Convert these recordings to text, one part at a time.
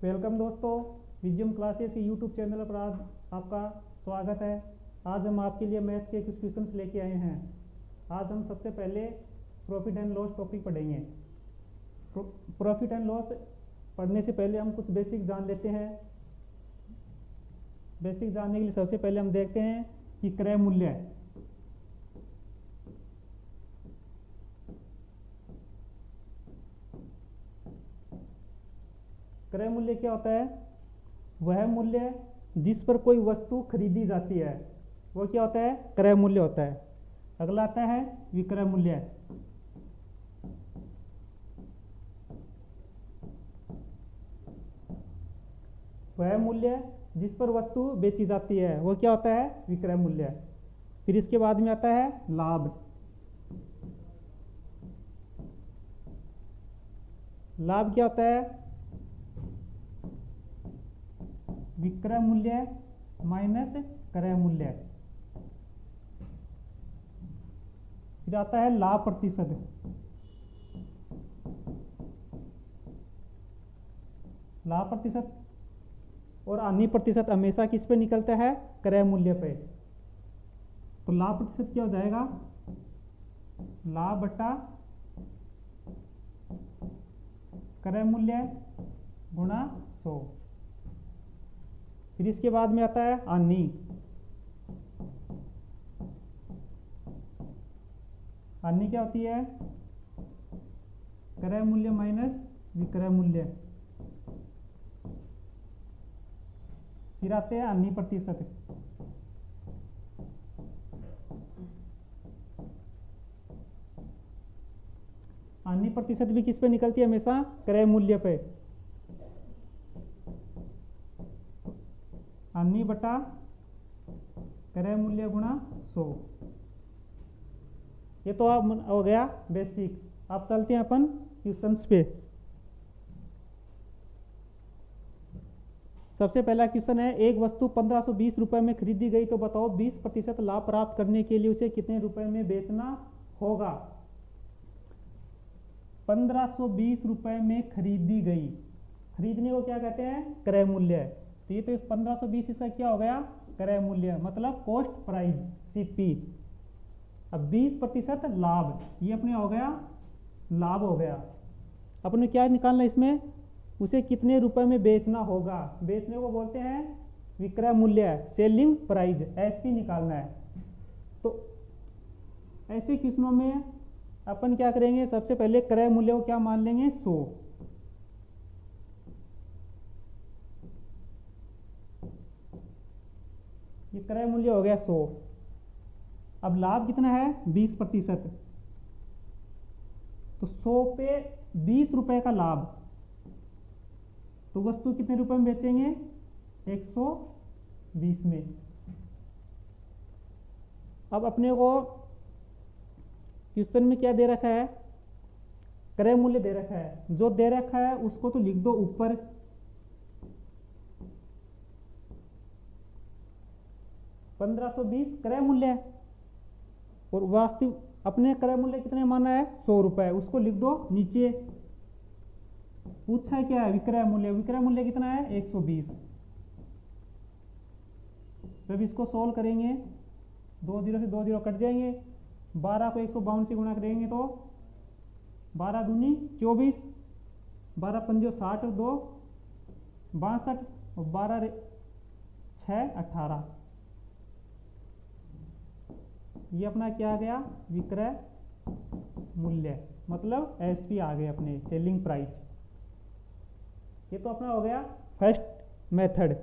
Welcome दोस्तों, Vijayam classes के YouTube channel पर आज आपका स्वागत है। आज हम आपके लिए मैथ के कुछ क्वेश्चंस लेके आए हैं। आज हम सबसे पहले प्रॉफिट एंड लॉस टॉपिक पढ़ेंगे। प्रॉफिट एंड लॉस पढ़ने से पहले हम कुछ बेसिक जान लेते हैं। बेसिक जानने के लिए सबसे पहले हम देखते हैं कि क्रय मूल्य क्रय मूल्य क्या होता है। वह मूल्य जिस पर कोई वस्तु खरीदी जाती है वो क्या होता है, क्रय मूल्य होता है। अगला आता है विक्रय मूल्य। वह मूल्य जिस पर वस्तु बेची जाती है वो क्या होता है, विक्रय मूल्य। फिर इसके बाद में आता है लाभ। लाभ क्या होता है, विक्रय मूल्य माइनस क्रय मूल्य। फिर आता है लाभ प्रतिशत। लाभ प्रतिशत और हानि प्रतिशत हमेशा किस पे निकलता है, क्रय मूल्य पे। तो लाभ प्रतिशत क्या हो जाएगा, लाभ बटा क्रय मूल्य गुणा 100। फिर इसके बाद में आता है हानि। हानि क्या होती है, क्रय मूल्य माइनस विक्रय मूल्य। फिर आते हैं हानि प्रतिशत। हानि प्रतिशत भी किस पे निकलती है, हमेशा क्रय मूल्य पे। हानि बटा क्रय मूल्य गुणा 100। ये तो अब हो गया बेसिक। अब चलते हैं अपन क्वेश्चंस पे। सबसे पहला क्वेश्चन है, एक वस्तु 1520 रुपए में खरीदी गई तो बताओ 20% लाभ प्राप्त करने के लिए उसे कितने रुपए में बेचना होगा। 1520 रुपए में खरीदी गई, खरीदने को क्या कहते हैं, क्रय मूल्य। तो ये तो 1520 इसका क्या हो गया, क्रय मूल्य, मतलब कॉस्ट प्राइस, सीपी। अब 20% लाभ, ये अपने हो गया लाभ हो गया। अपने क्या निकालना इसमें, उसे कितने रुपए में बेचना होगा। बेचने को बोलते हैं विक्रय मूल्य, सेलिंग प्राइस, एसपी निकालना है। तो ऐसे क्वेश्चनों में अपन क्या करेंगे, सबसे पहले क्रय मूल्य को क्या मान लेंगे, 100। ये क्रय मूल्य हो गया 100। अब लाभ कितना है, 20%। तो 100 पे 20 रुपए का लाभ, तो वस्तु कितने रुपए में बेचेंगे, 120 में। अब अपने को क्वेश्चन में क्या दे रखा है, क्रय मूल्य दे रखा है। जो दे रखा है उसको तो लिख दो ऊपर। $1520 क्रय मूल्य है और वास्तविक अपने क्रय मूल्य कितने माना है, 100 रुपए, उसको लिख दो नीचे। पूछा क्या है, विक्रय मूल्य। विक्रय मूल्य कितना है, 120। जब इसको सोल्व करेंगे 2 जीरो से 2 जीरो कट जाएंगे। 12 को 152 से गुणा करेंगे तो 12 दूनी 24, 12 पंजो 60, 2 62 और 12 6 18। ये अपना क्या आ गया, विक्रय मूल्य, मतलब एसपी आ गए अपने, सेलिंग प्राइस। ये तो अपना हो गया फर्स्ट मेथड।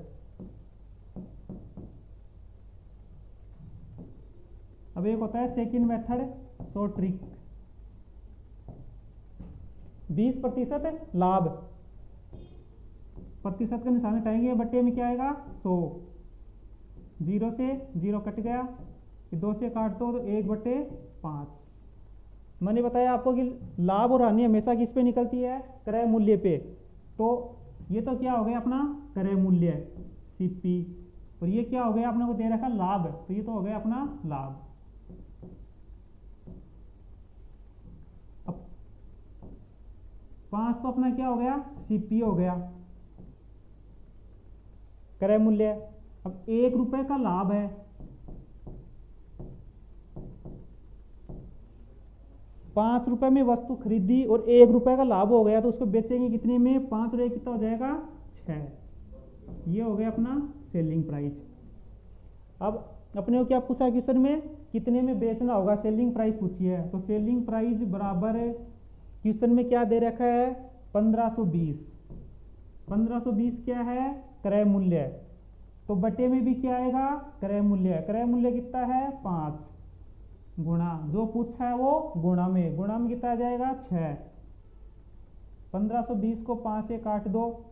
अब एक होता है सेकंड मेथड, शॉर्ट ट्रिक। 20% लाभ, प्रतिशत का निशान हटाएंगे, बट्टे में क्या आएगा, 100। 0 से 0 कट गया, 2 से काट दो तो 1/5। मैंने बताया आपको कि लाभ और हानि हमेशा किस पे निकलती है, क्रय मूल्य पे। तो ये तो क्या हो गया अपना क्रय मूल्य, सीपी। और ये क्या हो गया, अपने को दे रखा लाभ, तो ये तो हो गया अपना लाभ। अब 5 तो अपना क्या हो गया, सीपी हो गया। क्रय मूल्य है। अब 1 रुपए का लाभ है, 5 रुपए में वस्तु खरीदी और 1 रुपए का लाभ हो गया, तो उसको बेचेंगे कितने में, 5 रुपए कितना हो जाएगा, 6। ये हो गया अपना सेलिंग प्राइस। अब अपने को क्या पूछा क्वेश्चन में, कितने में बेचना होगा, सेलिंग प्राइस पूछी है। तो सेलिंग प्राइस बराबर क्वेश्चन में क्या दे रखा है, 1520। 1520 क्या है, क्रय मूल्य है, तो बटे में भी क्या आएगा, क्रय मूल्य है। क्रय मूल्य कितना है, 5 गुणा जो पूछा है वो गुणा में कितना आ जाएगा, 6। 1520 को 5 से काट दो,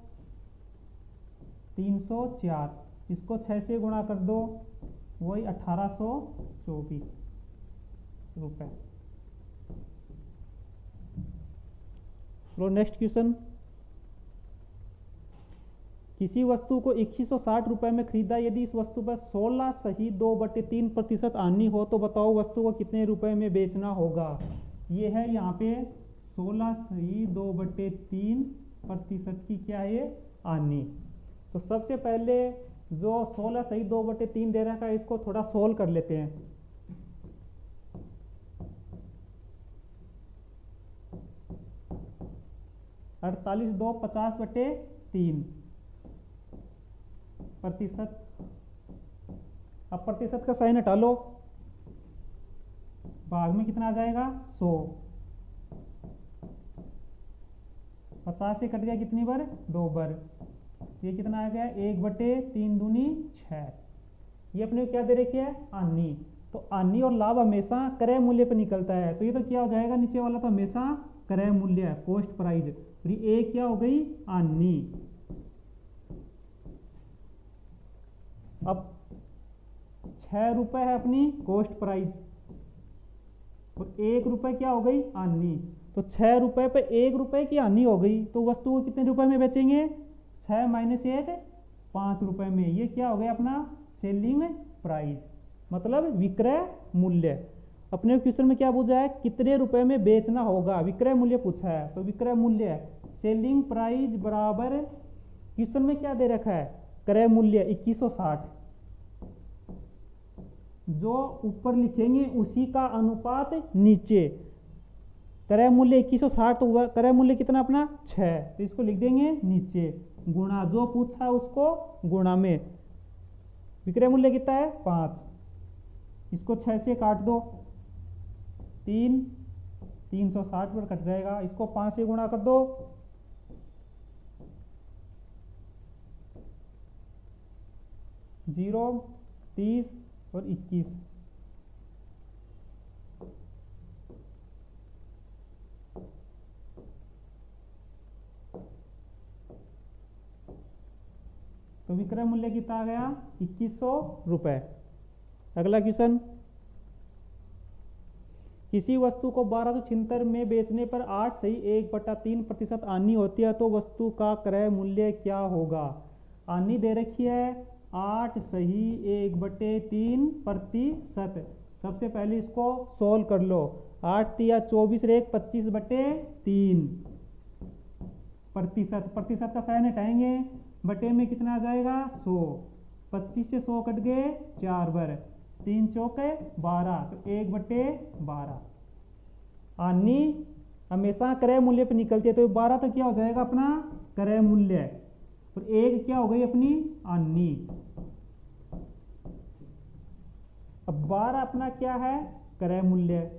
304, इसको 6 से गुणा कर दो, वही 1824 रुपए। नेक्स्ट क्वेश्चन, किसी वस्तु को 2160 रुपए में खरीदा, यदि इस वस्तु पर 16.2/3% आनी हो तो बताओ वस्तु को कितने रुपए में बेचना होगा। ये है यहाँ पे 16.2/3% की क्या है, आनी। तो सबसे पहले जो 16.2/3 दे रखा है, इसको थोड़ा सोल्व कर लेते हैं। अड़तालीस 2 50/3 प्रतिशत। अब प्रतिशत का साइन हटा लो, भाग में कितना आ जाएगा, 100। 50 से कट गया कितनी बार, 2 बार। ये कितना आ गया, 1/3 दूनी 6। ये अपने क्या दे रखी है, आनी। तो आनी और लाभ हमेशा क्रय मूल्य पर निकलता है, तो ये तो क्या हो जाएगा, नीचे वाला तो हमेशा क्रय मूल्य है, कॉस्ट प्राइस। तो ये क्या हो गई, आनी। अब 6 रुपए है अपनी कॉस्ट प्राइस और 1 रुपए क्या हो गई, आनी। तो 6 रुपए पे 1 रुपए की हानि हो गई, तो वस्तु को कितने रुपए में बेचेंगे, 6 - 1 5 रुपए में। ये क्या हो गया अपना सेलिंग प्राइस, मतलब विक्रय मूल्य। अपने क्वेश्चन में क्या पूछा है, कितने रुपए में बेचना होगा, विक्रय मूल्य पूछा है। तो विक्रय मूल्य सेलिंग प्राइस बराबर, क्वेश्चन में क्या दे रखा है, क्रय मूल्य 2160। जो ऊपर लिखेंगे उसी का अनुपात नीचे। क्रय मूल्य 2160, तो क्रय मूल्य कितना अपना 6, तो इसको लिख देंगे नीचे, गुणा जो पूछा है उसको गुणा में। विक्रय मूल्य कितना है 5, इसको 6 से काट दो, 360 पर कट जाएगा। इसको 5 से गुणा कर दो, 0 30 और 21। तो विक्रय मूल्य कितना आ गया, 2100 रुपए। अगला क्वेश्चन, किसी वस्तु को 1276 में बेचने पर 8.1/3% आनी होती है, तो वस्तु का क्रय मूल्य क्या होगा। आनी दे रखी है 8.1/3%। सबसे पहले इसको सोल्व कर लो, 8 तिया 24 रे 25/3 प्रतिशत। प्रतिशत का साइन हटाएंगे, बटे में कितना आ जाएगा 100। 25 से 100 कट गए 4 बार, 3 चौके 12, तो 1/12। आनी हमेशा क्रय मूल्य पर निकलती है, तो 12 तो क्या हो जाएगा अपना क्रय मूल्य, और 1 क्या हो गई अपनी आनी। अब 12 अपना क्या है क्रय मूल्य,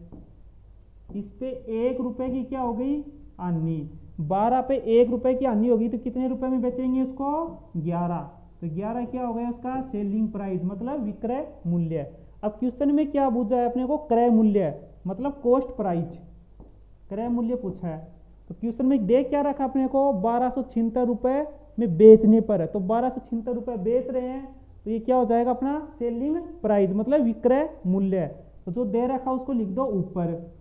इस पे 1 रुपए की क्या हो गई आनी। 12 पे 1 रुपए की हानि होगी, तो कितने रुपए में बेचेंगे उसको 11। तो 11 क्या हो गया उसका सेलिंग प्राइस, मतलब विक्रय मूल्य। अब क्वेश्चन में क्या पूछा है अपने को, क्रय मूल्य मतलब कॉस्ट प्राइस, क्रय मूल्य पूछा है। तो क्वेश्चन में दे क्या रखा अपने को, 1276 रुपए में बेचने पर है, तो 1276 रुपए बेच रहे हैं, तो ये क्या हो जाएगा अपना सेलिंग प्राइस, मतलब विक्रय मूल्य। तो जो दे रखा उसको लिख दो ऊपर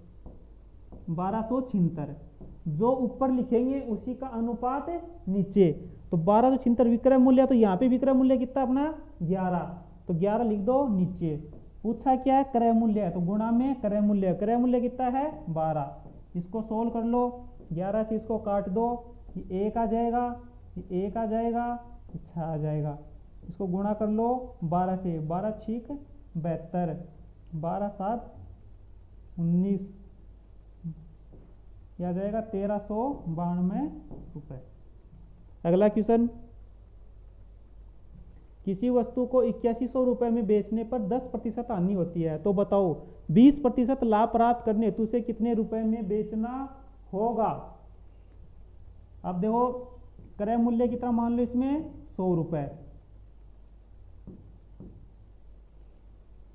1276, जो ऊपर लिखेंगे उसी का अनुपात नीचे। तो 1276 विक्रय मूल्य, तो यहाँ पे विक्रय मूल्य कितना अपना 11, तो 11 लिख दो नीचे। पूछा क्या है क्रय मूल्य है, तो गुणा में क्रय मूल्य, क्रय मूल्य कितना है 12। इसको सोल्व कर लो, 11 से इसको काट दो, ये 1 आ जाएगा, ये 1 आ जाएगा, 6 आ जाएगा। इसको गुणा कर लो 12 से, 12 छीक 72, 12 7 19, यह आ जाएगा 1392 रुपये। अगला क्वेश्चन, किसी वस्तु को 8100 रुपये में बेचने पर 10% हानि होती है, तो बताओ 20% लाभ प्राप्त करने हेतु उसे कितने रुपए में बेचना होगा। अब देखो क्रय मूल्य कितना मान लो इसमें 100 रुपए,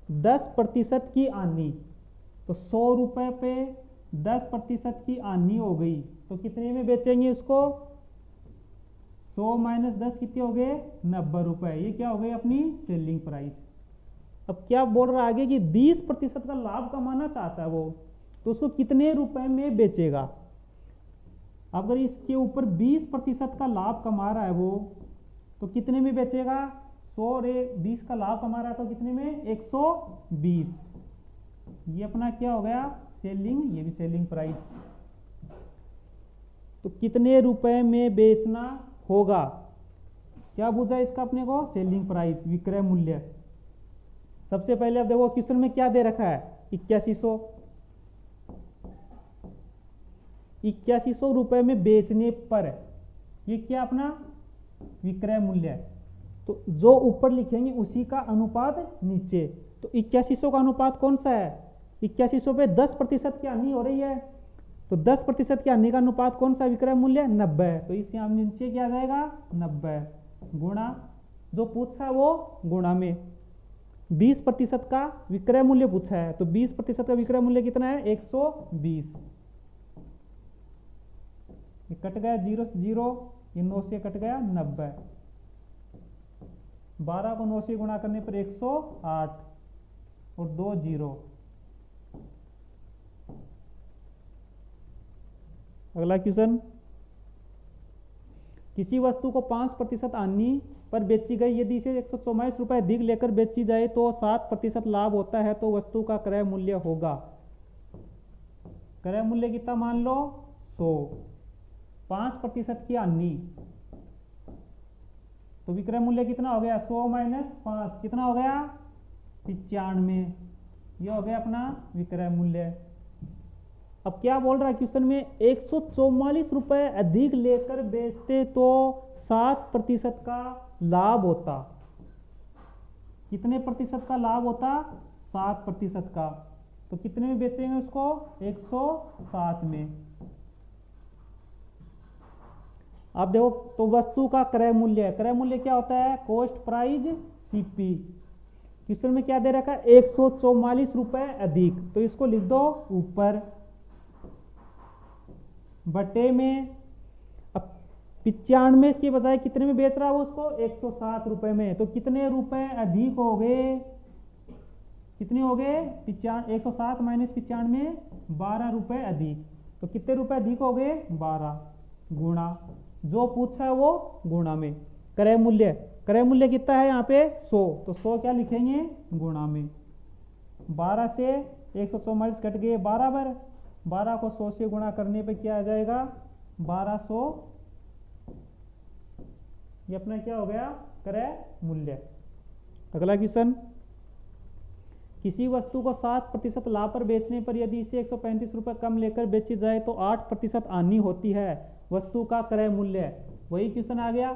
10% की हानि, तो 100 रुपए पे 10% की हानि हो गई तो कितने में बेचेंगे उसको। 100 माइनस 10 कितने हो गए 90 रुपए, ये क्या हो गई अपनी सेलिंग प्राइस। अब क्या बोल रहा है आगे कि 20% का लाभ कमाना चाहता है वो, तो उसको कितने रुपए में बेचेगा। अगर इसके ऊपर 20% का लाभ कमा रहा है वो, तो कितने में बेचेगा। 100 रे 20 का लाभ कमा रहा है तो कितने में 120, ये अपना क्या हो गया सेलिंग, ये भी सेलिंग प्राइस। तो कितने रुपए में बेचना होगा, क्या पूछा इसका अपने को सेलिंग प्राइस, विक्रय मूल्य। सबसे पहले अब देखो क्वेश्चन में क्या दे रखा है 8100, 8100 रुपए में बेचने पर, ये क्या अपना विक्रय मूल्य है, तो जो ऊपर लिखेंगे उसी का अनुपात नीचे। तो 8100 का अनुपात कौन सा है, 8100 पे 10% की हानि हो रही है, तो 10% की हानि का अनुपात कौन सा विक्रय मूल्य 90, तो इस यहाँ नीचे क्या आ जाएगा 90 गुणा जो पूछा है वो गुणा में 20% का विक्रय मूल्य पूछा है, तो 20% का विक्रय मूल्य कितना है 120, ये कट गया 0 से 0, ये 9 से कट गया 90, 12 को 9 से गुणा करने पर 108 और 2 0। अगला क्वेश्चन, किसी वस्तु को 5% हानि पर बेची गई, यदि इसे 144 रुपए अधिक लेकर बेची जाए तो 7% लाभ होता है, तो वस्तु का क्रय मूल्य होगा। क्रय मूल्य कितना मान लो 100, 5% की हानि, तो विक्रय मूल्य कितना हो गया 100 माइनस 5 कितना हो गया 95, ये हो गया अपना विक्रय मूल्य। अब क्या बोल रहा है क्वेश्चन में 144 रुपए अधिक लेकर बेचते तो 7% का लाभ होता, कितने प्रतिशत का लाभ होता 7% का, तो कितने में बेचेंगे उसको 107 में। अब देखो तो वस्तु का क्रय मूल्य, क्रय मूल्य क्या होता है कॉस्ट प्राइस सीपी, क्वेश्चन में क्या दे रखा है 144 रुपए अधिक, तो इसको लिख दो ऊपर बटे में, अब 95 के बजाय कितने में बेच रहा है उसको 107 रुपए में, तो कितने रुपए अधिक हो गए, कितने हो गए 107 माइनस 95 12 रुपए अधिक, तो कितने रुपए अधिक हो गए 12 गुणा जो पूछा है वो गुणा में क्रय मूल्य, क्रय मूल्य कितना है यहाँ पे 100, तो 100 क्या लिखेंगे गुणा में 12 से 144 कट गए बराबर, 12 को 100 से गुणा करने पे क्या आ जाएगा 1200, ये अपना क्या हो गया क्रय मूल्य। अगला क्वेश्चन, किसी वस्तु को 7% लाभ पर बेचने पर यदि इसे 135 रुपए कम लेकर बेची जाए तो 8% हानि होती है, वस्तु का क्रय मूल्य। वही क्वेश्चन आ गया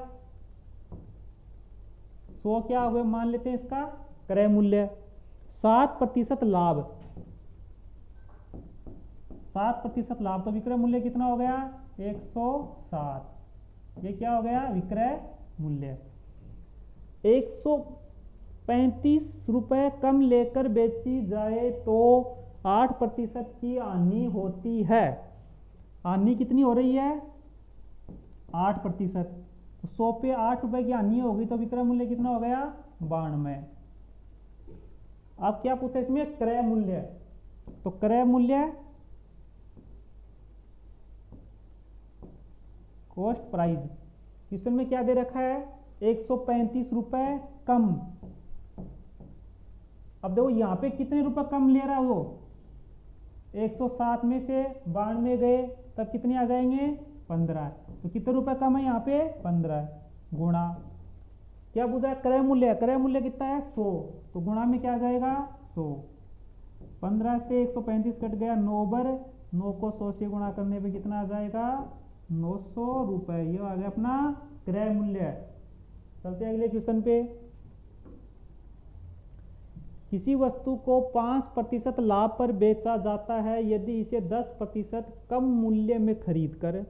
100 क्या हुए मान लेते हैं इसका क्रय मूल्य, 7% लाभ, 7% लाभ, तो विक्रय मूल्य कितना हो गया 107, ये क्या हो गया विक्रय मूल्य। 135 रुपए कम लेकर बेची जाए तो 8% की हानि होती है, हानि कितनी हो रही है 8%, तो 100 पे 8 रुपए की हानि होगी तो विक्रय मूल्य कितना हो गया 92। अब क्या पूछा इसमें क्रय मूल्य, तो क्रय मूल्य कॉस्ट प्राइस, क्वेश्चन में क्या दे रखा है 135 रुपए कम। अब देखो यहां पे कितने रुपए कम ले रहा है वो 107 में से 92 गए तब कितने आ जाएंगे 15, तो कितने रुपए कम है यहाँ पे 15 गुणा क्या पूछा है? क्रय मूल्य। क्रय मूल्य कितना है? 100, तो गुणा में क्या आ जाएगा? 100। 15 से 135 कट गया, 9 बर 9 को 100 से गुणा करने पे कितना आ जाएगा? 900 रुपए। ये आ गया अपना क्रय मूल्य। चलते हैं अगले क्वेश्चन पे। किसी वस्तु को 5% लाभ पर बेचा जाता है, यदि इसे 10% कम मूल्य में खरीदकर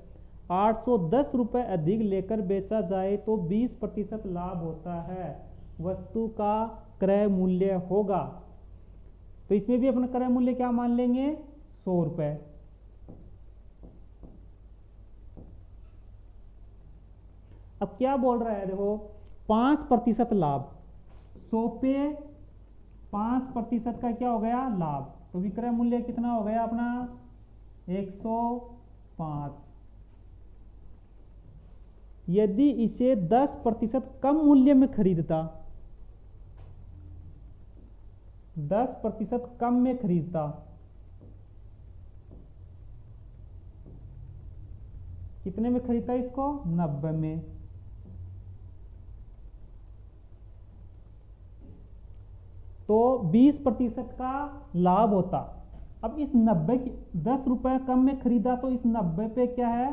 810 रुपए अधिक लेकर बेचा जाए तो 20% लाभ होता है, वस्तु का क्रय मूल्य होगा। तो इसमें भी अपना क्रय मूल्य क्या मान लेंगे? 100 रुपए। अब क्या बोल रहा है? देखो 5% लाभ, 100 पे 5% का क्या हो गया? लाभ। तो विक्रय मूल्य कितना हो गया अपना? 105। यदि इसे 10% कम मूल्य में खरीदता, 10% कम में खरीदता, कितने में खरीदता इसको? 90 में। तो 20% का लाभ होता। अब इस 90 की 10 रुपए कम में खरीदा, तो इस 90 पे क्या है?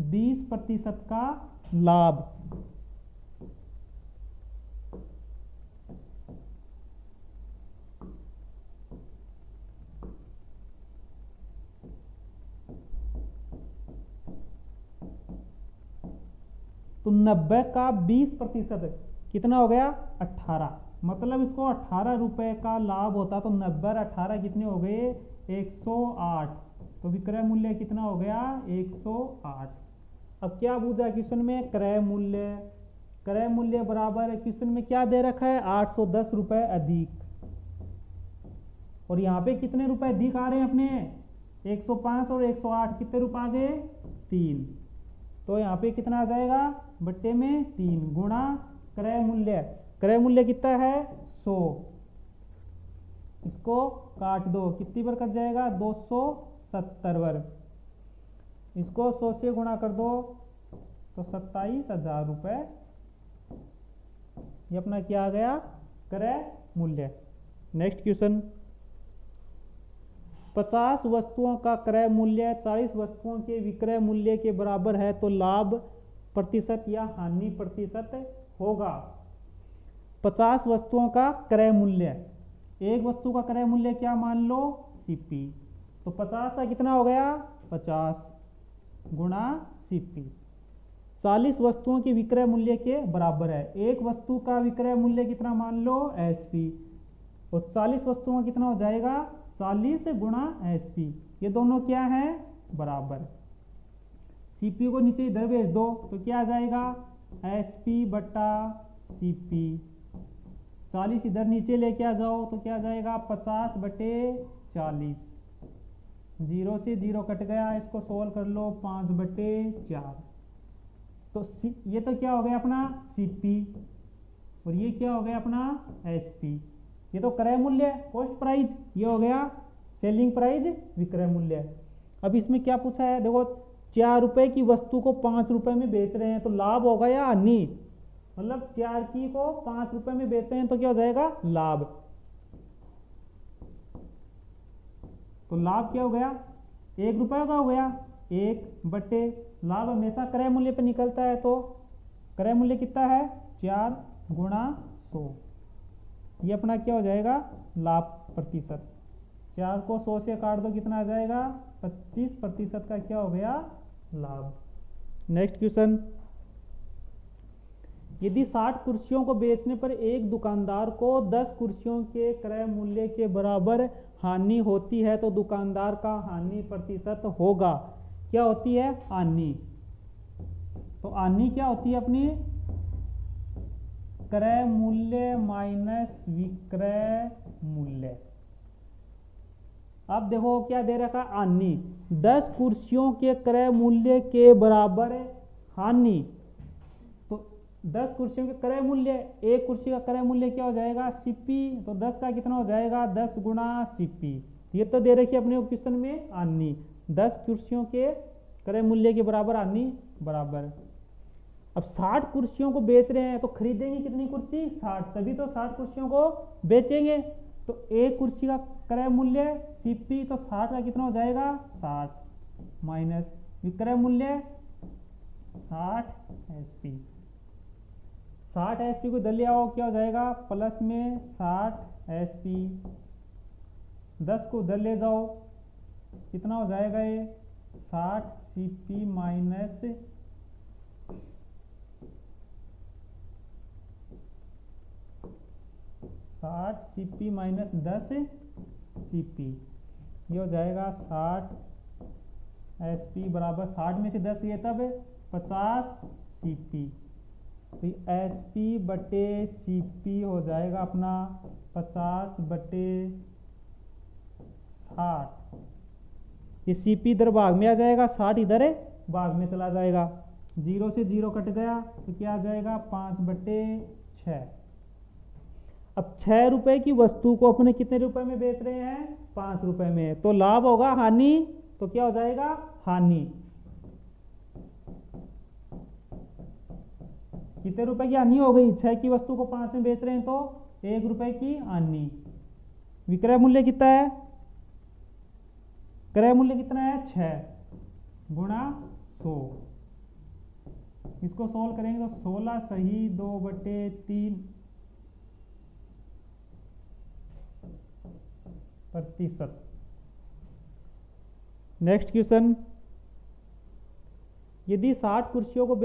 20% का लाभ। तो 90 का 20% कितना हो गया? 18। मतलब इसको 18 रुपए का लाभ होता, तो 90 और 18 कितने हो गए? 108। तो विक्रय मूल्य कितना हो गया? 108। अब क्या पूछा क्वेश्चन में? क्रय मूल्य। क्रय मूल्य बराबर क्वेश्चन में क्या दे रखा है? 810 रुपए अधिक। और यहाँ पे कितने रुपए अधिक आ रहे हैं अपने? 105 और 108 कितने रुपए आ गए? 3। तो यहाँ पे कितना आ जाएगा? बट्टे में 3 गुणा क्रय मूल्य। क्रय मूल्य कितना है? 100। इसको काट दो, कितनी बार कट जाएगा? 270 बार। इसको 100 से गुणा कर दो तो 27,000 रुपए। ये अपना क्या आ गया? क्रय मूल्य। Next question. 50 वस्तुओं का क्रय मूल्य 40 वस्तुओं के विक्रय मूल्य के बराबर है, तो लाभ प्रतिशत या हानि प्रतिशत होगा। 50 वस्तुओं का क्रय मूल्य, एक वस्तु का क्रय मूल्य क्या मान लो? सीपी। तो 50 का कितना हो गया? 50 गुणा सीपी। 40 वस्तुओं के विक्रय मूल्य के बराबर है। एक वस्तु का विक्रय मूल्य कितना मान लो? एसपी। तो 40 वस्तुओं का कितना हो जाएगा? 40 गुणा एसपी। ये दोनों क्या है? बराबर। सीपी को नीचे इधर भेज दो तो क्या आ जाएगा? एसपी बटा सीपी। 40 इधर नीचे लेके आ जाओ तो क्या आ जाएगा? 50 बटे 40। 0 से 0 कट गया, इसको सोल्व कर लो। 5 बटे 4। तो ये तो क्या हो गया अपना? सीपी। और ये क्या हो गया अपना? एसपी। ये तो क्रय मूल्य, कॉस्ट प्राइस। ये हो गया सेलिंग प्राइस, विक्रय मूल्य। अब इसमें क्या पूछा है? देखो 4 रुपए की वस्तु को 5 रुपए में बेच रहे हैं, तो लाभ होगा या हानि? मतलब 4 की को 5 रुपए में बेचते हैं तो क्या हो जाएगा? लाभ। तो लाभ क्या हो गया? 1 रुपए का हो गया। 1 बटे लाभ हमेशा क्रय मूल्य पे निकलता है, तो क्रय मूल्य कितना है? 4 गुणा 100। ये अपना क्या हो जाएगा? लाभ प्रतिशत। 4 को 100 से काट दो, कितना आ जाएगा? 25% का क्या हो गया? लाभ। Next question. यदि 60 कुर्सियों को बेचने पर एक दुकानदार को 10 कुर्सियों के क्रय मूल्य के बराबर हानि होती है, तो दुकानदार का हानि प्रतिशत होगा। क्या होती है? हानि। तो हानि क्या होती है अपनी? क्रय मूल्य माइनस विक्रय मूल्य। अब देखो क्या दे रखा? हानि। 10 कुर्सियों के क्रय मूल्य के बराबर हानि। तो 10 कुर्सियों के क्रय मूल्य, एक कुर्सी का क्रय मूल्य क्या हो जाएगा? सीपी। तो 10 का कितना हो जाएगा? 10 गुणा सीपी। ये तो दे रखी अपने क्वेश्चन में हानि। 10 कुर्सियों के क्रय मूल्य के बराबर हानि बराबर। अब 60 कुर्सियों को बेच रहे हैं तो खरीदेंगे कितनी कुर्सी? 60, तभी तो 60 कुर्सियों को बेचेंगे। तो एक कुर्सी का क्रय मूल्य सीपी, तो 60 का कितना हो जाएगा? 60 माइनस विक्रय मूल्य 60 एसपी। 60 एसपी को इधर ले आओ, क्या हो जाएगा? प्लस में 60 एसपी। 10 को उधर ले जाओ, कितना हो जाएगा ये? 60 CP minus 60 CP minus 10 CP, ये हो जाएगा 60 एसपी बराबर 60 में से 10 ये तब 50 सीपी। तो एसपी बटे सीपी हो जाएगा अपना 50 बटे 60। ये सीपी इधर भाग में आ जाएगा, 60 इधर भाग में चला जाएगा, 0 से 0 कट गया तो क्या आ जाएगा? 5 बटे 6। अब 6 रुपए की वस्तु को अपने कितने रुपए में बेच रहे हैं? 5 रुपए में। तो लाभ होगा हानि? तो क्या हो जाएगा? हानि। कितने रुपए की हानि हो गई? 6 की वस्तु को 5 में बेच रहे हैं तो 1 रुपए की हानि। विक्रय मूल्य कितना है? क्रय मूल्य कितना है? 6 गुणा 100। इसको सोल्व करेंगे तो 16 सही 2 बटे 3 प्रतिशत। नेक्स्ट क्वेश्चन, यदि 60 कुर्सियों को